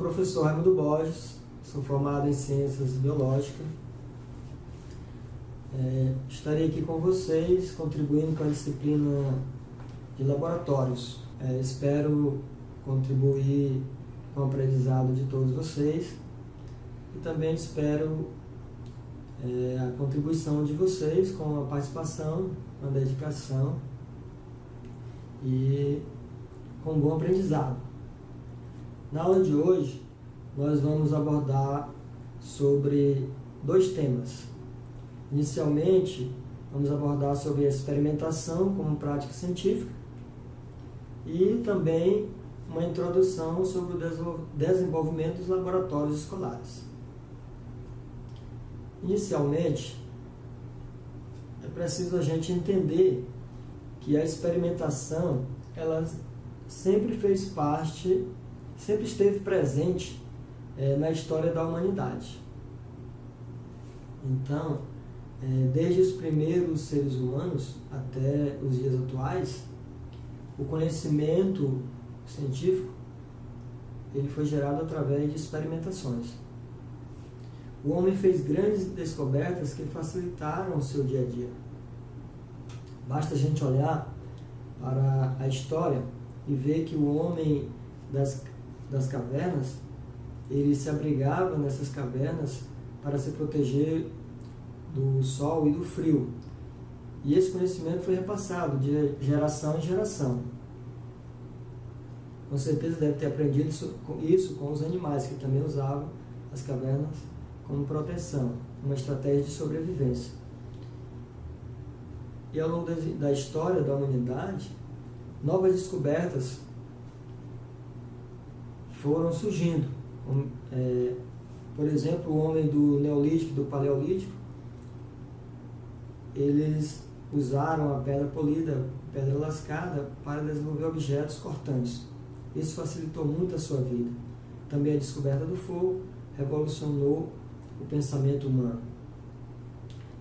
professor Raimundo Borges, sou formado em Ciências Biológicas. Estarei aqui com vocês, contribuindo com a disciplina de laboratórios. Espero contribuir com o aprendizado de todos vocês e também espero a contribuição de vocês com a participação, com a dedicação e com um bom aprendizado. Na aula de hoje, nós vamos abordar sobre dois temas. Inicialmente, vamos abordar sobre a experimentação como prática científica e também uma introdução sobre o desenvolvimento dos laboratórios escolares. Inicialmente, é preciso a gente entender que a experimentação, ela sempre fez parte, sempre esteve presente na história da humanidade. Então, desde os primeiros seres humanos até os dias atuais, o conhecimento científico ele foi gerado através de experimentações. O homem fez grandes descobertas que facilitaram o seu dia a dia. Basta a gente olhar para a história e ver que o homem das cavernas, ele se abrigava nessas cavernas para se proteger do sol e do frio. E esse conhecimento foi repassado de geração em geração. Com certeza deve ter aprendido isso com os animais, que também usavam as cavernas como proteção, uma estratégia de sobrevivência. E ao longo da história da humanidade, novas descobertas foram surgindo. Por exemplo, o homem do Neolítico e do Paleolítico, eles usaram a pedra polida, pedra lascada, para desenvolver objetos cortantes. Isso facilitou muito a sua vida. Também a descoberta do fogo revolucionou o pensamento humano.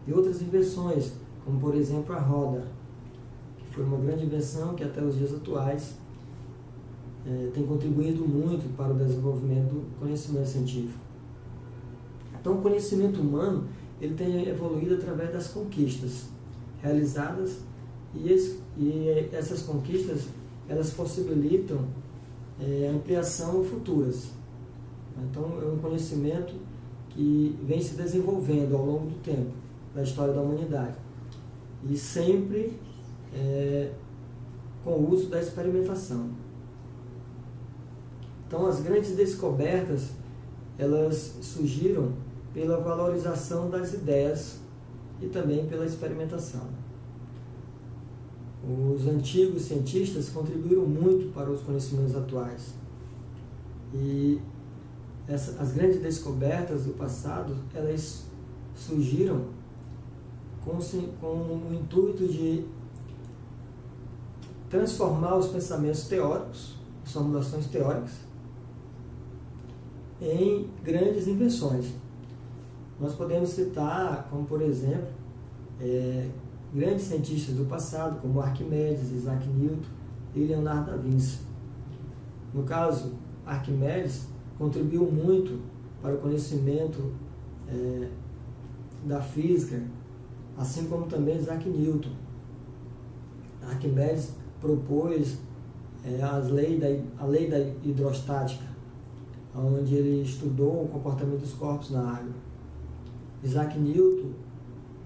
E outras invenções, como por exemplo a roda, que foi uma grande invenção que até os dias atuais tem contribuído muito para o desenvolvimento do conhecimento científico. Então o conhecimento humano ele tem evoluído através das conquistas realizadas e essas conquistas elas possibilitam ampliação futuras. Então é um conhecimento que vem se desenvolvendo ao longo do tempo da história da humanidade e sempre com o uso da experimentação. Então as grandes descobertas elas surgiram pela valorização das ideias e também pela experimentação. Os antigos cientistas contribuíram muito para os conhecimentos atuais. E as grandes descobertas do passado, elas surgiram com o intuito de transformar os pensamentos teóricos, as formulações teóricas, em grandes invenções. Nós podemos citar, como por exemplo, grandes cientistas do passado, como Arquimedes, Isaac Newton e Leonardo da Vinci. No caso, Arquimedes contribuiu muito para o conhecimento da física, assim como também Isaac Newton. Arquimedes propôs a lei da hidrostática, onde ele estudou o comportamento dos corpos na água. Isaac Newton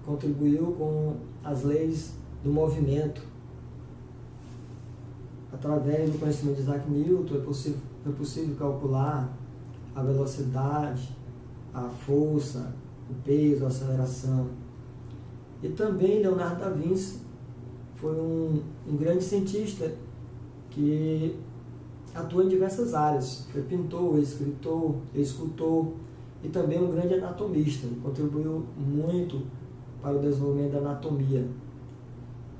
contribuiu com as leis do movimento. Através do conhecimento de Isaac Newton é possível calcular a velocidade, a força, o peso, a aceleração. E também Leonardo da Vinci foi um grande cientista que atua em diversas áreas. Foi pintor, escritor, escultor e também um grande anatomista. Ele contribuiu muito para o desenvolvimento da anatomia.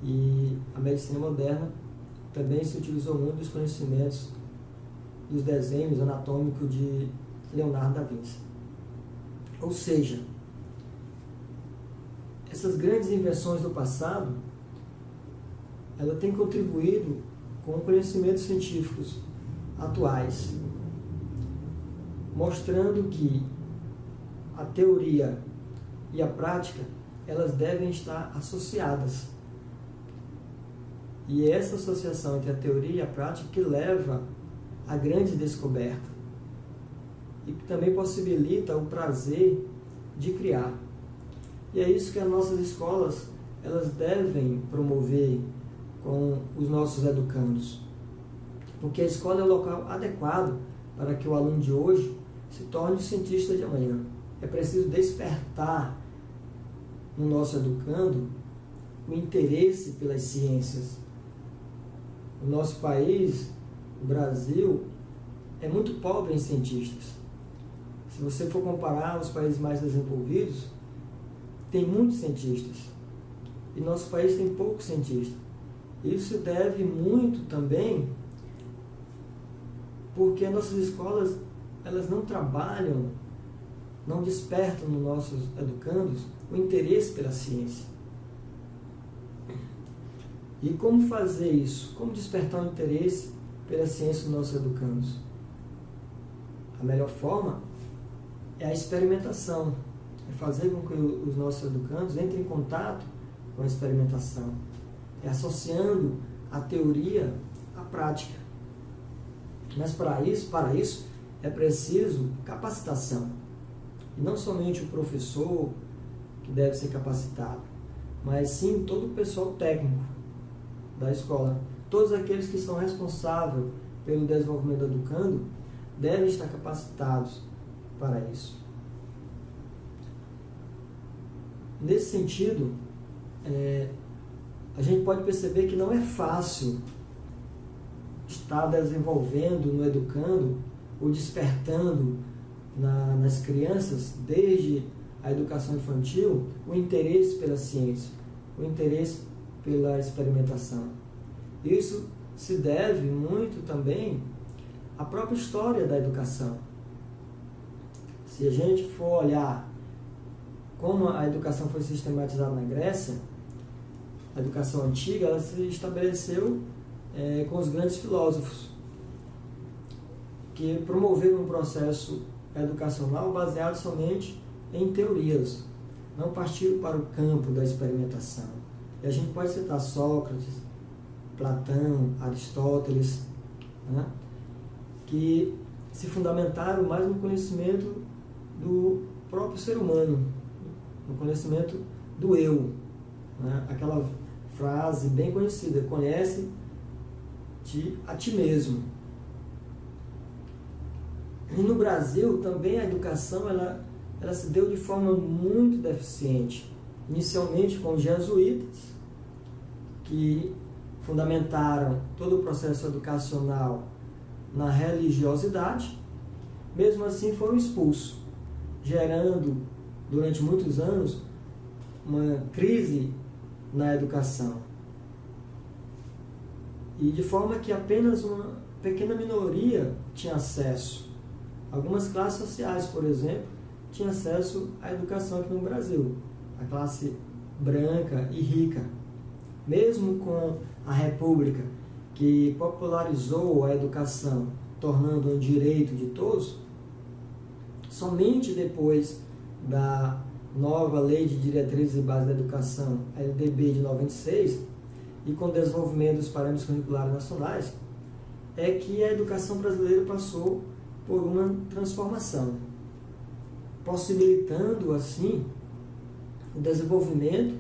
E a medicina moderna também se utilizou muito dos conhecimentos dos desenhos anatômicos de Leonardo da Vinci. Ou seja, essas grandes invenções do passado, ela tem contribuído com conhecimentos científicos atuais. mostrando que a teoria e a prática, elas devem estar associadas. E é essa associação entre a teoria e a prática que leva a grande descoberta e que também possibilita o prazer de criar. E é isso que as nossas escolas elas devem promover com os nossos educandos. Porque a escola é o local adequado para que o aluno de hoje se torne o cientista de amanhã. É preciso despertar no nosso educando o interesse pelas ciências. O nosso país, o Brasil, é muito pobre em cientistas. Se você for comparar os países mais desenvolvidos, tem muitos cientistas. E nosso país tem poucos cientistas. Isso se deve muito também porque as nossas escolas elas não trabalham, não despertam nos nossos educandos o interesse pela ciência. E como fazer isso? Como despertar o interesse pela ciência dos nossos educandos? A melhor forma é a experimentação, é fazer com que os nossos educandos entrem em contato com a experimentação, é associando a teoria à prática. Mas para isso é preciso capacitação. E não somente o professor que deve ser capacitado, mas sim todo o pessoal técnico da escola. Todos aqueles que são responsáveis pelo desenvolvimento do educando devem estar capacitados para isso. Nesse sentido, a gente pode perceber que não é fácil estar desenvolvendo no educando ou despertando nas crianças, desde a educação infantil, o interesse pela ciência, o interesse pela experimentação. Isso se deve muito também à própria história da educação. Se a gente for olhar como a educação foi sistematizada na Grécia, a educação antiga ela se estabeleceu com os grandes filósofos que promoveram um processo educacional baseado somente em teorias, não partiram para o campo da experimentação. E a gente pode citar Sócrates, Platão, Aristóteles, né, que se fundamentaram mais no conhecimento do próprio ser humano, no conhecimento do eu. Né? Aquela frase bem conhecida, conhece-te a ti mesmo. E no Brasil também a educação ela se deu de forma muito deficiente. Inicialmente com os jesuítas, que fundamentaram todo o processo educacional na religiosidade, mesmo assim foram expulsos, gerando durante muitos anos uma crise na educação. E de forma que apenas uma pequena minoria tinha acesso. Algumas classes sociais, por exemplo, tinham acesso à educação aqui no Brasil. A classe branca e rica. Mesmo com a República, que popularizou a educação, tornando um direito de todos, somente depois da nova Lei de Diretrizes e Bases da Educação, LDB de 96, e com o desenvolvimento dos parâmetros curriculares nacionais, é que a educação brasileira passou por uma transformação, possibilitando, assim, o desenvolvimento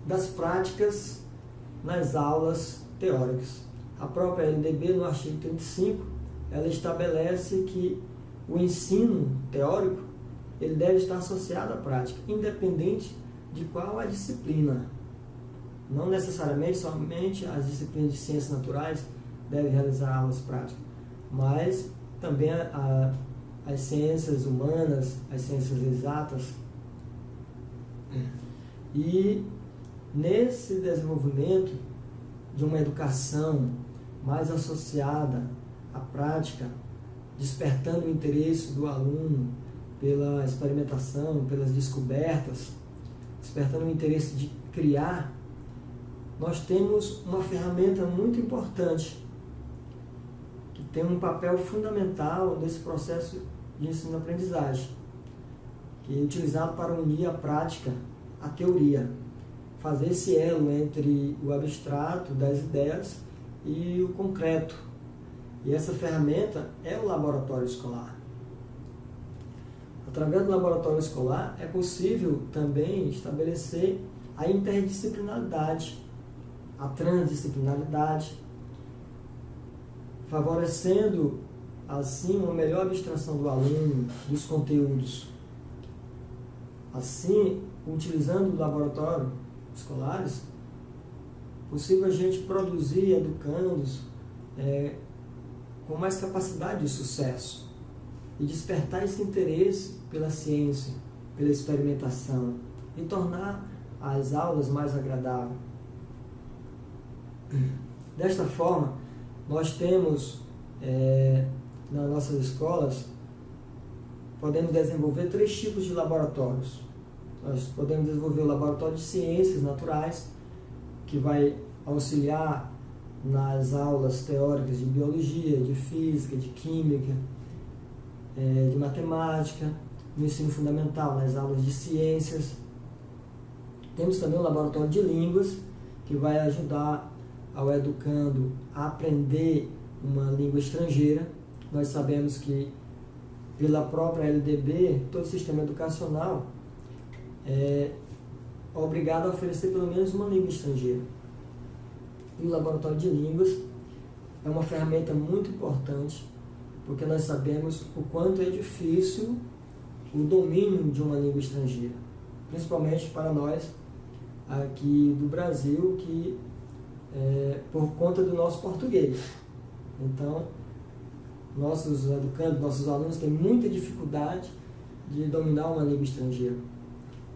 das práticas nas aulas teóricas. A própria LDB, no artigo 35, ela estabelece que o ensino teórico ele deve estar associado à prática, independente de qual a disciplina. Não necessariamente somente as disciplinas de ciências naturais devem realizar aulas práticas, mas também as ciências humanas, as ciências exatas. E nesse desenvolvimento de uma educação mais associada à prática, despertando o interesse do aluno pela experimentação, pelas descobertas, despertando o interesse de criar, nós temos uma ferramenta muito importante, que tem um papel fundamental nesse processo de ensino-aprendizagem, que é utilizado para unir a prática à teoria, fazer esse elo entre o abstrato das ideias e o concreto. E essa ferramenta é o laboratório escolar. Através do laboratório escolar é possível também estabelecer a interdisciplinaridade, a transdisciplinaridade, favorecendo assim uma melhor abstração do aluno, dos conteúdos. Assim, utilizando o laboratório escolares, é possível a gente produzir educandos com mais capacidade de sucesso e despertar esse interesse pela ciência, pela experimentação e tornar as aulas mais agradáveis. Desta forma, nós temos nas nossas escolas, podemos desenvolver 3 tipos de laboratórios. Nós podemos desenvolver o laboratório de ciências naturais, que vai auxiliar nas aulas teóricas de biologia, de física, de química, de matemática, no ensino fundamental, nas aulas de ciências. Temos também o laboratório de línguas, que vai ajudar ao educando a aprender uma língua estrangeira. Nós sabemos que, pela própria LDB, todo o sistema educacional é obrigado a oferecer pelo menos uma língua estrangeira. E o laboratório de línguas é uma ferramenta muito importante, porque nós sabemos o quanto é difícil o domínio de uma língua estrangeira, principalmente para nós aqui do Brasil, que por conta do nosso português. Então, nossos educandos, nossos alunos têm muita dificuldade de dominar uma língua estrangeira.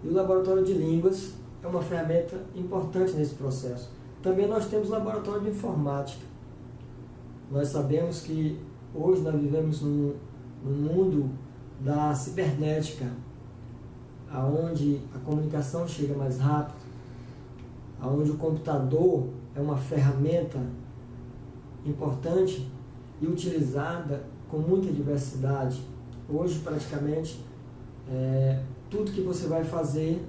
E o laboratório de línguas é uma ferramenta importante nesse processo. Também nós temos o laboratório de informática. Nós sabemos que hoje nós vivemos num mundo da cibernética, onde a comunicação chega mais rápido, onde o computador é uma ferramenta importante e utilizada com muita diversidade. Hoje, praticamente, tudo que você vai fazer,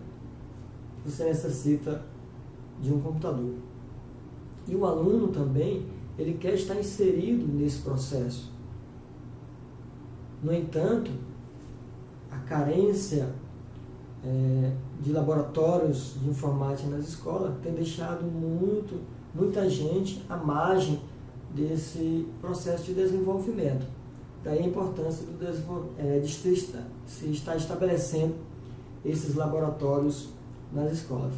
você necessita de um computador. E o aluno também, ele quer estar inserido nesse processo. No entanto, a carência de laboratórios de informática nas escolas tem deixado muita gente à margem desse processo de desenvolvimento. Daí a importância de se estar estabelecendo esses laboratórios nas escolas.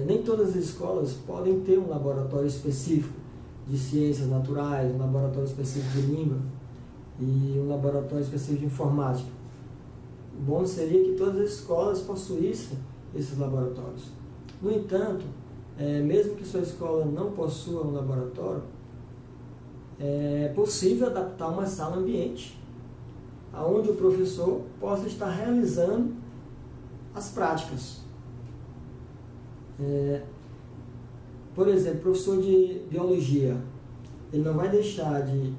Nem todas as escolas podem ter um laboratório específico de ciências naturais, um laboratório específico de língua e um laboratório específico de informática. O bom seria que todas as escolas possuíssem esses laboratórios. No entanto, mesmo que sua escola não possua um laboratório, é possível adaptar uma sala ambiente, onde o professor possa estar realizando as práticas. Por exemplo, professor de biologia, ele não vai deixar de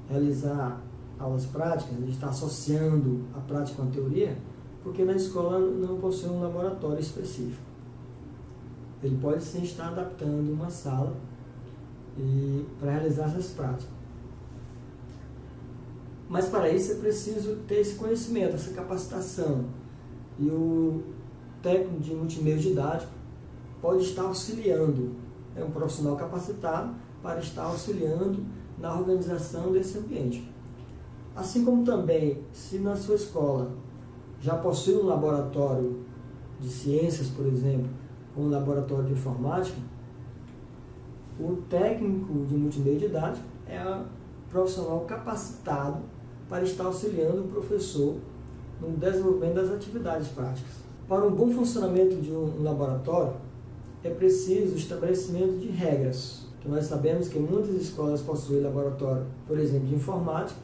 realizar aulas práticas, de estar associando a prática com a teoria, porque na escola não possui um laboratório específico. Ele pode sim estar adaptando uma sala para realizar essas práticas. Mas para isso é preciso ter esse conhecimento, essa capacitação. E o técnico de multimeio didático pode estar auxiliando, é um profissional capacitado para estar auxiliando na organização desse ambiente. Assim como também, se na sua escola já possui um laboratório de ciências, por exemplo, ou um laboratório de informática, o técnico de multimeio didático é um profissional capacitado para estar auxiliando o professor no desenvolvimento das atividades práticas. Para um bom funcionamento de um laboratório, é preciso o estabelecimento de regras. Que nós sabemos que muitas escolas possuem laboratório, por exemplo, de informática,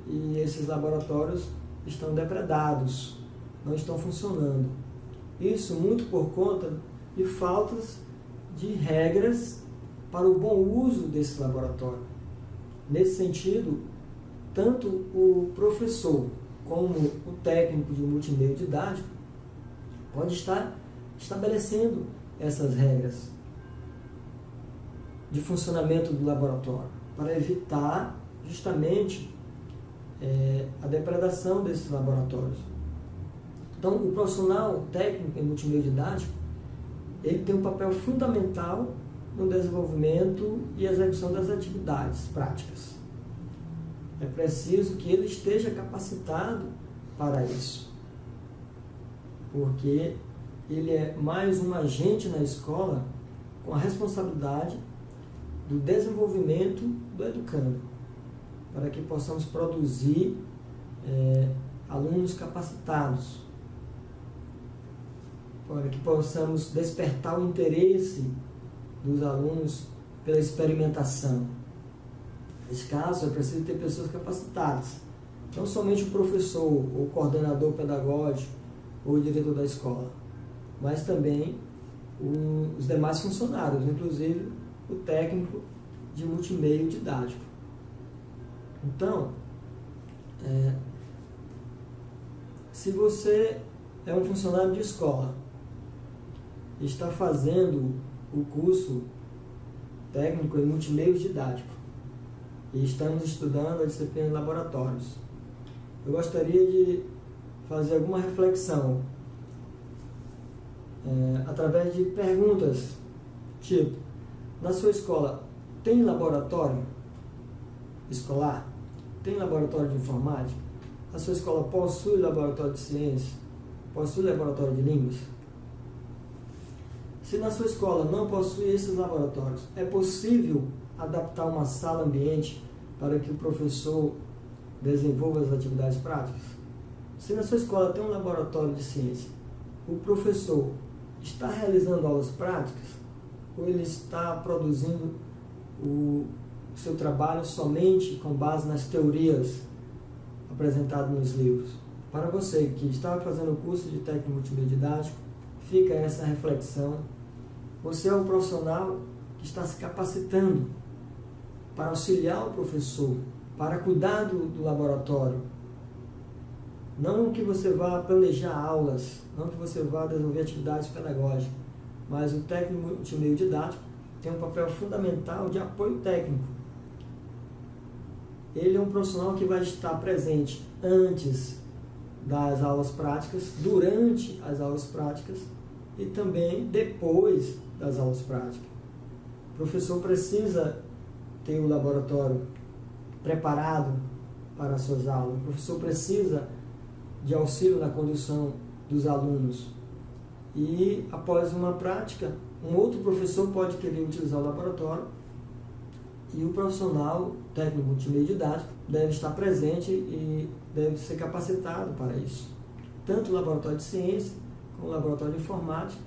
e esses laboratórios estão depredados, não estão funcionando. Isso muito por conta de faltas de regras para o bom uso desse laboratório. Nesse sentido, tanto o professor como o técnico de multimeio didático pode estar estabelecendo essas regras de funcionamento do laboratório para evitar justamente a depredação desses laboratórios. Então, o profissional técnico em multimeio didático, ele tem um papel fundamental no desenvolvimento e execução das atividades práticas. É preciso que ele esteja capacitado para isso, porque ele é mais um agente na escola com a responsabilidade do desenvolvimento do educando, para que possamos produzir alunos capacitados, para que possamos despertar o interesse dos alunos pela experimentação. Nesse caso, é preciso ter pessoas capacitadas, não somente o professor, o coordenador pedagógico ou o diretor da escola, mas também os demais funcionários, inclusive o técnico de multimeio didático. Então, se você é um funcionário de escola e está fazendo o curso técnico em multimeio didático e estamos estudando a disciplina de laboratórios, eu gostaria de fazer alguma reflexão através de perguntas, tipo: na sua escola tem laboratório escolar? Tem laboratório de informática? A sua escola possui laboratório de ciência? Possui laboratório de línguas? Se na sua escola não possui esses laboratórios, é possível adaptar uma sala ambiente para que o professor desenvolva as atividades práticas? Se na sua escola tem um laboratório de ciência, o professor está realizando aulas práticas ou ele está produzindo o seu trabalho somente com base nas teorias apresentadas nos livros? Para você que está fazendo o curso de técnico multimeio didático, fica essa reflexão. Você é um profissional que está se capacitando para auxiliar o professor, para cuidar do laboratório. Não que você vá planejar aulas, não que você vá desenvolver atividades pedagógicas, mas o técnico multimeio didático tem um papel fundamental de apoio técnico. Ele é um profissional que vai estar presente antes das aulas práticas, durante as aulas práticas e também depois das aulas práticas. O professor precisa ter o laboratório preparado para as suas aulas. O professor precisa de auxílio na condução dos alunos. E após uma prática, um outro professor pode querer utilizar o laboratório e o profissional técnico multimeio didático deve estar presente e deve ser capacitado para isso. Tanto o laboratório de ciência, como o laboratório de informática,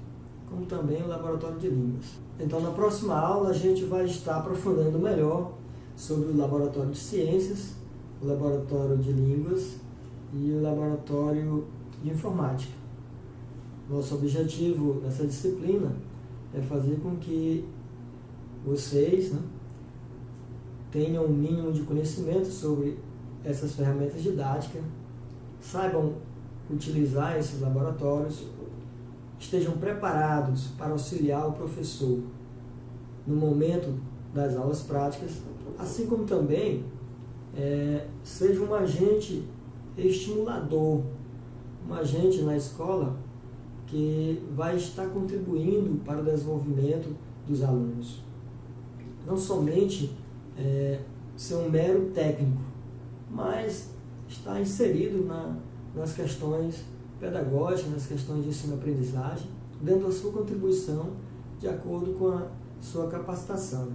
como também o laboratório de línguas. Então, na próxima aula, a gente vai estar aprofundando melhor sobre o laboratório de ciências, o laboratório de línguas e o laboratório de informática. Nosso objetivo nessa disciplina é fazer com que vocês tenham um mínimo de conhecimento sobre essas ferramentas didáticas, saibam utilizar esses laboratórios, estejam preparados para auxiliar o professor no momento das aulas práticas, assim como também seja um agente estimulador, um agente na escola que vai estar contribuindo para o desenvolvimento dos alunos. Não somente ser um mero técnico, mas estar inserido nas questões pedagógicas, nas questões de ensino-aprendizagem, dando a sua contribuição de acordo com a sua capacitação.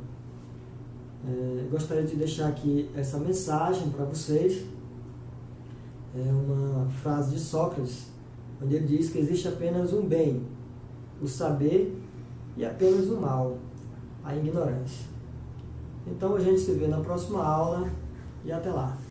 Gostaria de deixar aqui essa mensagem para vocês. É uma frase de Sócrates, onde ele diz que existe apenas um bem, o saber, e apenas o mal, a ignorância. Então a gente se vê na próxima aula e até lá.